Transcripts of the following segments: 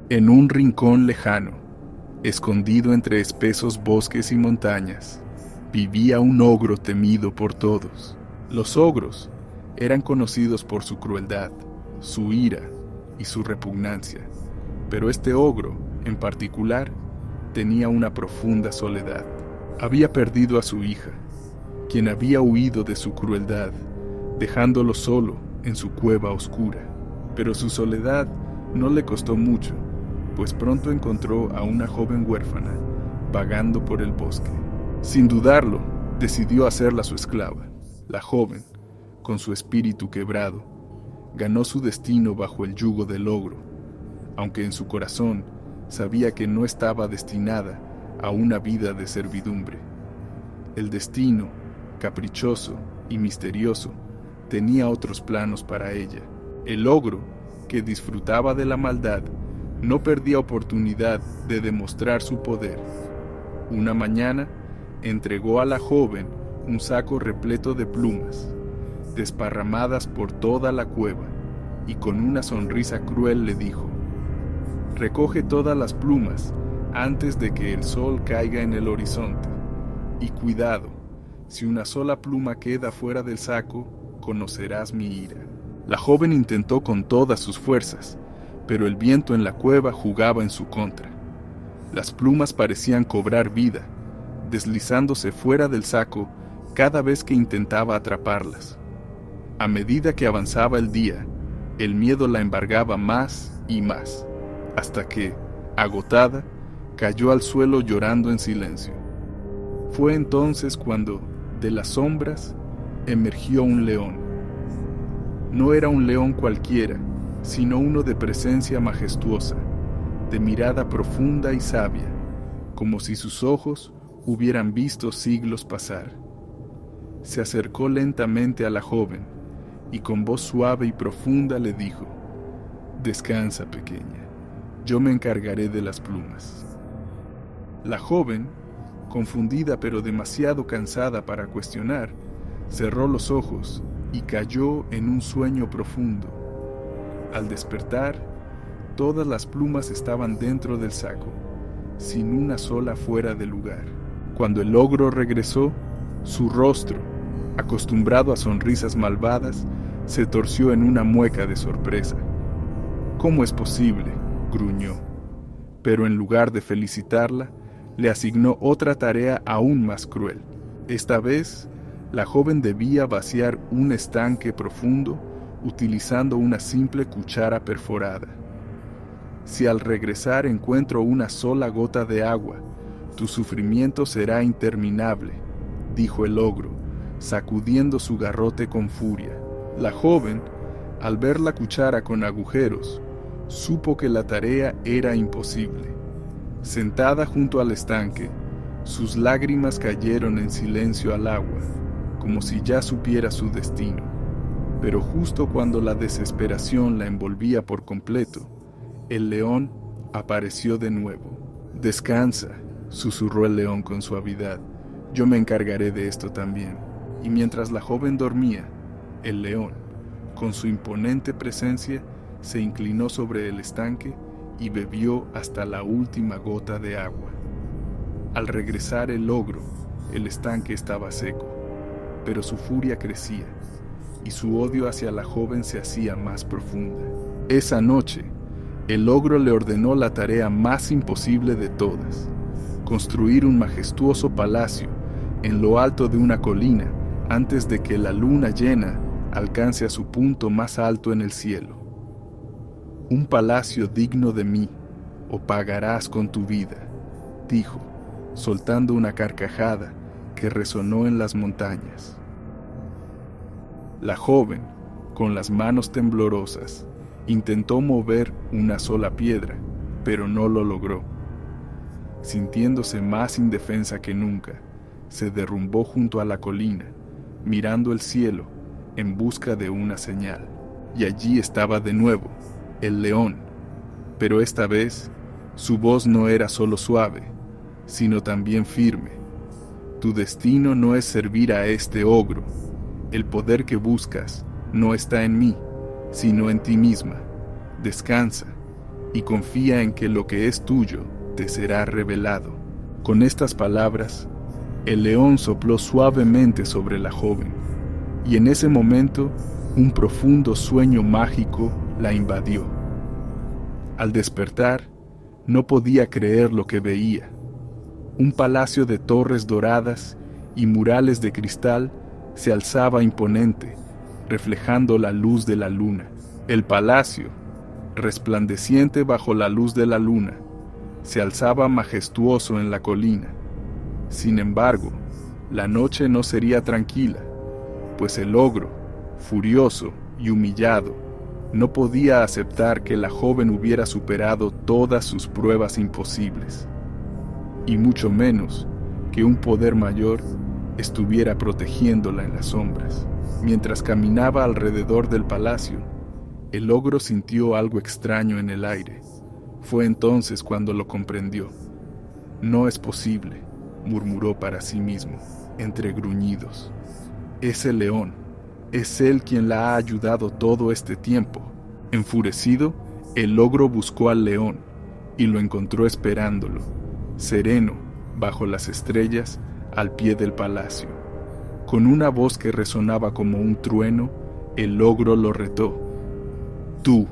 En un rincón lejano, escondido entre espesos bosques y montañas, vivía un ogro temido por todos. Los ogros eran conocidos por su crueldad, su ira y su repugnancia, pero este ogro, en particular, tenía una profunda soledad. Había perdido a su hija, quien había huido de su crueldad, dejándolo solo en su cueva oscura. Pero su soledad no le costó mucho, pues pronto encontró a una joven huérfana vagando por el bosque. Sin dudarlo, decidió hacerla su esclava. La joven, con su espíritu quebrado, ganó su destino bajo el yugo del ogro, aunque en su corazón sabía que no estaba destinada a una vida de servidumbre. El destino, caprichoso y misterioso, tenía otros planos para ella. El ogro, que disfrutaba de la maldad, no perdía oportunidad de demostrar su poder. Una mañana, entregó a la joven un saco repleto de plumas, desparramadas por toda la cueva, y con una sonrisa cruel le dijo: «Recoge todas las plumas antes de que el sol caiga en el horizonte, y cuidado, si una sola pluma queda fuera del saco, conocerás mi ira». La joven intentó con todas sus fuerzas, pero el viento en la cueva jugaba en su contra. Las plumas parecían cobrar vida, deslizándose fuera del saco cada vez que intentaba atraparlas. A medida que avanzaba el día, el miedo la embargaba más y más, hasta que, agotada, cayó al suelo llorando en silencio. Fue entonces cuando, de las sombras, emergió un león. No era un león cualquiera, sino uno de presencia majestuosa, de mirada profunda y sabia, como si sus ojos hubieran visto siglos pasar. Se acercó lentamente a la joven y con voz suave y profunda le dijo: «Descansa, pequeña, yo me encargaré de las plumas». La joven, confundida pero demasiado cansada para cuestionar, cerró los ojos y cayó en un sueño profundo. Al despertar, todas las plumas estaban dentro del saco, sin una sola fuera de lugar. Cuando el ogro regresó, su rostro, acostumbrado a sonrisas malvadas, se torció en una mueca de sorpresa. «¿Cómo es posible?», gruñó, pero en lugar de felicitarla, le asignó otra tarea aún más cruel. Esta vez, la joven debía vaciar un estanque profundo utilizando una simple cuchara perforada. «Si al regresar encuentro una sola gota de agua, tu sufrimiento será interminable», dijo el ogro, sacudiendo su garrote con furia. La joven, al ver la cuchara con agujeros, supo que la tarea era imposible. Sentada junto al estanque, sus lágrimas cayeron en silencio al agua, como si ya supiera su destino. Pero justo cuando la desesperación la envolvía por completo, el león apareció de nuevo. «Descansa», susurró el león con suavidad, «yo me encargaré de esto también». Y mientras la joven dormía, el león, con su imponente presencia, se inclinó sobre el estanque y bebió hasta la última gota de agua. Al regresar el ogro, el estanque estaba seco, pero su furia crecía, y su odio hacia la joven se hacía más profunda. Esa noche, el ogro le ordenó la tarea más imposible de todas: construir un majestuoso palacio en lo alto de una colina antes de que la luna llena alcance a su punto más alto en el cielo. «Un palacio digno de mí, o pagarás con tu vida», dijo, soltando una carcajada que resonó en las montañas. La joven, con las manos temblorosas, intentó mover una sola piedra, pero no lo logró. Sintiéndose más indefensa que nunca, se derrumbó junto a la colina, mirando el cielo en busca de una señal. Y allí estaba de nuevo el león, pero esta vez su voz no era solo suave, sino también firme. «Tu destino no es servir a este ogro. El poder que buscas no está en mí, sino en ti misma. Descansa, y confía en que lo que es tuyo te será revelado. Con estas palabras, el león sopló suavemente sobre la joven, y en ese momento un profundo sueño mágico la invadió. Al despertar, no podía creer lo que veía. Un palacio de torres doradas y murales de cristal se alzaba imponente, reflejando la luz de la luna. El palacio, resplandeciente bajo la luz de la luna, se alzaba majestuoso en la colina. Sin embargo, la noche no sería tranquila, pues el ogro, furioso y humillado, no podía aceptar que la joven hubiera superado todas sus pruebas imposibles, y mucho menos que un poder mayor estuviera protegiéndola en las sombras. Mientras caminaba alrededor del palacio, el ogro sintió algo extraño en el aire. Fue entonces cuando lo comprendió. «No es posible», murmuró para sí mismo, entre gruñidos. «Es el león. Es él quien la ha ayudado todo este tiempo». Enfurecido, el ogro buscó al león y lo encontró esperándolo, sereno, bajo las estrellas, al pie del palacio. Con una voz que resonaba como un trueno, el ogro lo retó. «Tú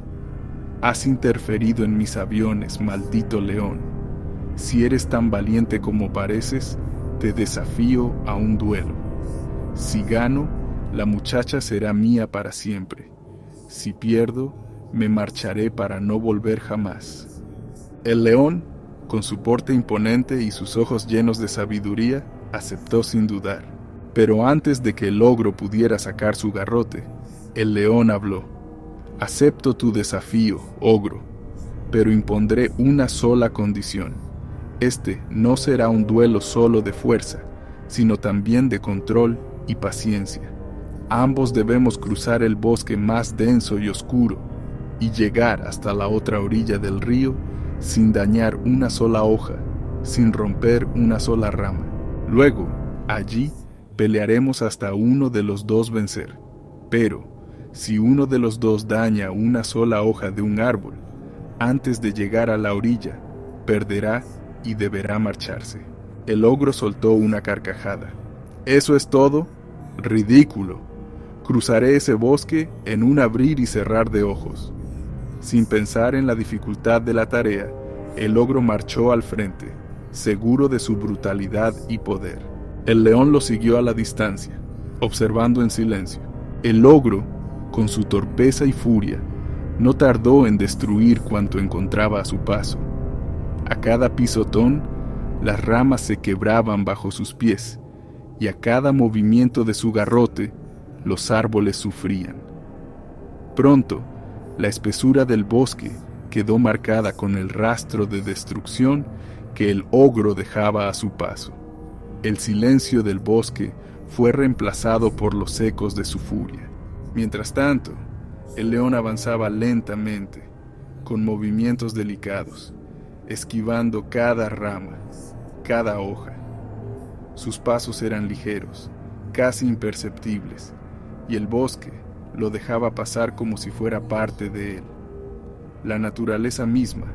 has interferido en mis aviones, maldito león. Si eres tan valiente como pareces, te desafío a un duelo. Si gano, la muchacha será mía para siempre. Si pierdo, me marcharé para no volver jamás». El león, con su porte imponente y sus ojos llenos de sabiduría, aceptó sin dudar. Pero antes de que el ogro pudiera sacar su garrote, el león habló. «Acepto tu desafío, ogro, pero impondré una sola condición. Este no será un duelo solo de fuerza, sino también de control y paciencia. Ambos debemos cruzar el bosque más denso y oscuro y llegar hasta la otra orilla del río sin dañar una sola hoja, sin romper una sola rama. Luego, allí, pelearemos hasta uno de los dos vencer. Pero, si uno de los dos daña una sola hoja de un árbol, antes de llegar a la orilla, perderá y deberá marcharse». El ogro soltó una carcajada. «¿Eso es todo? Ridículo. Cruzaré ese bosque en un abrir y cerrar de ojos». Sin pensar en la dificultad de la tarea, el ogro marchó al frente, seguro de su brutalidad y poder. El león lo siguió a la distancia, observando en silencio. El ogro, con su torpeza y furia, no tardó en destruir cuanto encontraba a su paso. A cada pisotón, las ramas se quebraban bajo sus pies, y a cada movimiento de su garrote, los árboles sufrían. Pronto, la espesura del bosque quedó marcada con el rastro de destrucción que el ogro dejaba a su paso. El silencio del bosque fue reemplazado por los ecos de su furia. Mientras tanto, el león avanzaba lentamente, con movimientos delicados, esquivando cada rama, cada hoja. Sus pasos eran ligeros, casi imperceptibles, y el bosque lo dejaba pasar como si fuera parte de él. La naturaleza misma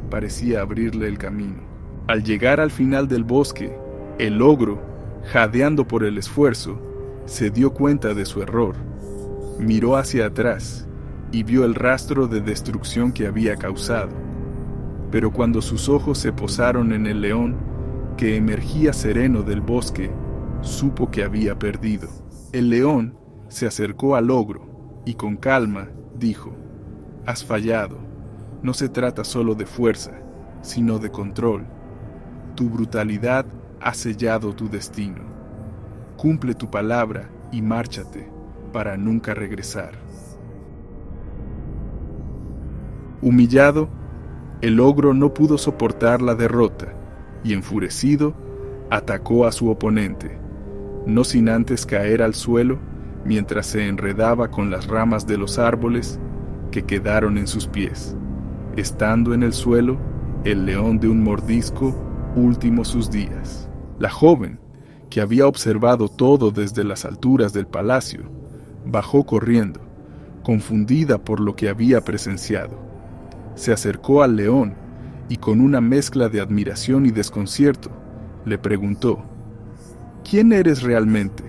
parecía abrirle el camino. Al llegar al final del bosque, el ogro, jadeando por el esfuerzo, se dio cuenta de su error. Miró hacia atrás y vio el rastro de destrucción que había causado. Pero cuando sus ojos se posaron en el león, que emergía sereno del bosque, supo que había perdido. El león se acercó al ogro y con calma dijo: «Has fallado. No se trata solo de fuerza, sino de control. Tu brutalidad ha sellado tu destino. Cumple tu palabra y márchate para nunca regresar». Humillado, el ogro no pudo soportar la derrota y, enfurecido, atacó a su oponente, no sin antes caer al suelo mientras se enredaba con las ramas de los árboles que quedaron en sus pies. Estando en el suelo, el león de un mordisco último sus días. La joven, que había observado todo desde las alturas del palacio, bajó corriendo, confundida por lo que había presenciado. Se acercó al león y con una mezcla de admiración y desconcierto, le preguntó: ¿Quién eres realmente?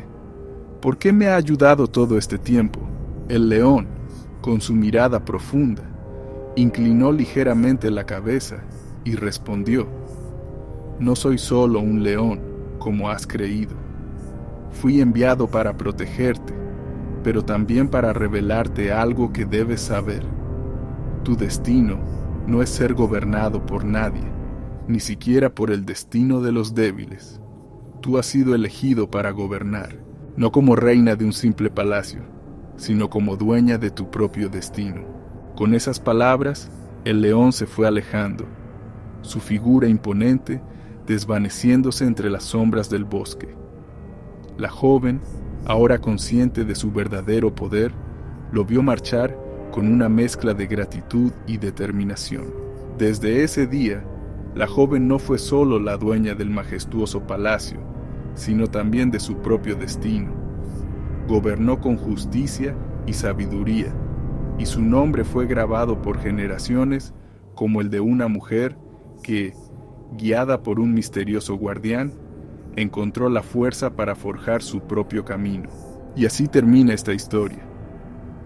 ¿Por qué me ha ayudado todo este tiempo? El león, con su mirada profunda, inclinó ligeramente la cabeza y respondió: No soy solo un león, como has creído. Fui enviado para protegerte, pero también para revelarte algo que debes saber. Tu destino no es ser gobernado por nadie, ni siquiera por el destino de los débiles. Tú has sido elegido para gobernar, no como reina de un simple palacio, sino como dueña de tu propio destino. Con esas palabras, el león se fue alejando, su figura imponente desvaneciéndose entre las sombras del bosque. La joven, ahora consciente de su verdadero poder, lo vio marchar con una mezcla de gratitud y determinación. Desde ese día, la joven no fue solo la dueña del majestuoso palacio, sino también de su propio destino. Gobernó con justicia y sabiduría, y su nombre fue grabado por generaciones como el de una mujer que, guiada por un misterioso guardián, encontró la fuerza para forjar su propio camino. Y así termina esta historia.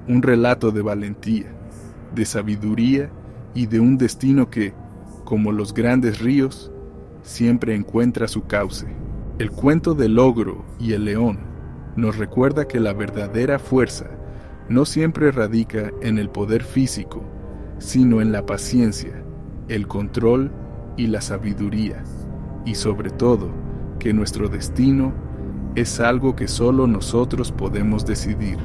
Un relato de valentía, de sabiduría y de un destino que, como los grandes ríos, siempre encuentra su cauce. El cuento del ogro y el león nos recuerda que la verdadera fuerza no siempre radica en el poder físico, sino en la paciencia, el control y la sabiduría, y sobre todo, que nuestro destino es algo que solo nosotros podemos decidir.